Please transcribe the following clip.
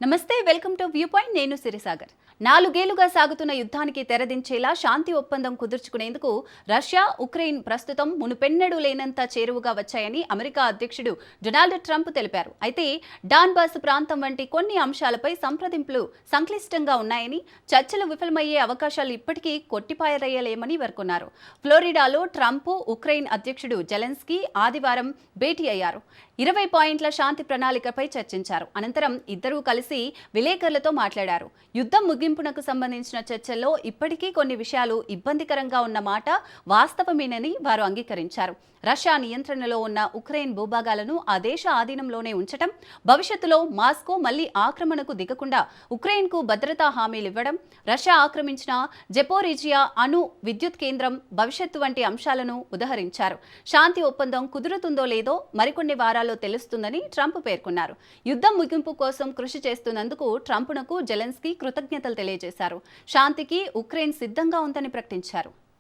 నమస్తే, welcome to view point. నేను సిరిసాగర్. 4 ఏళ్లుగా సాగుతున్న యుద్ధానికి తెరదించేలా శాంతి ఒప్పందం కుదుర్చుకునేందుకు రష్యా, ఉక్రెయిన్ ప్రస్తుతం మునుపెన్నడూ లేనంత చేరువగా వచ్చాయని అమెరికా అధ్యక్షుడు డొనాల్డ్ ట్రంప్ తెలిపారు. అయితే డాన్బాస్ ప్రాంతం వంటి కొన్ని అంశాలపై సంప్రదింపులు సంక్లిష్టంగా ఉన్నాయని, చర్చలు విఫలమయ్యే అవకాశాలు ఇప్పటికీ కొట్టిపారేయలేమని పేర్కొన్నారు. ఫ్లోరిడాలో ట్రంప్, ఉక్రెయిన్ అధ్యక్షుడు జెలెన్స్కీ ఆదివారం భేటీ అయ్యారు. 20 పాయింట్ల శాంతి ప్రణాళికపై చర్చించారు. అనంతరం ఇద్దరూ కలిసి విలేకరులతో మాట్లాడారు. యుద్ధం ముగింపునకు సంబంధించిన చర్చల్లో ఇప్పటికీ కొన్ని విషయాలు ఇబ్బందికరంగా ఉన్న మాట వాస్తవమేనని వారు అంగీకరించారు. రష్యా నియంత్రణలో ఉన్న ఉక్రెయిన్ భూభాగాలను ఆ దేశ ఆధీనంలోనే ఉంచడం, భవిష్యత్తులో మాస్కో మళ్లీ ఆక్రమణకు దిగకుండా ఉక్రెయిన్కు భద్రతా హామీలివ్వడం, రష్యా ఆక్రమించిన జెపోరిజియా అణు విద్యుత్ కేంద్రం భవిష్యత్తు వంటి అంశాలను ఉదహరించారు. శాంతి ఒప్పందం కుదురుతుందో లేదో మరికొన్ని వారాల్లో తెలుస్తుందని ట్రంప్ పేర్కొన్నారు. యుద్ధం ముగింపు కోసం కృషి చేస్తున్నందుకు ట్రంప్నకు జెలెన్స్కీ కృతజ్ఞతలు తెలియజేశారు. శాంతికి ఉక్రెయిన్ సిద్ధంగా ఉందని ప్రకటించారు.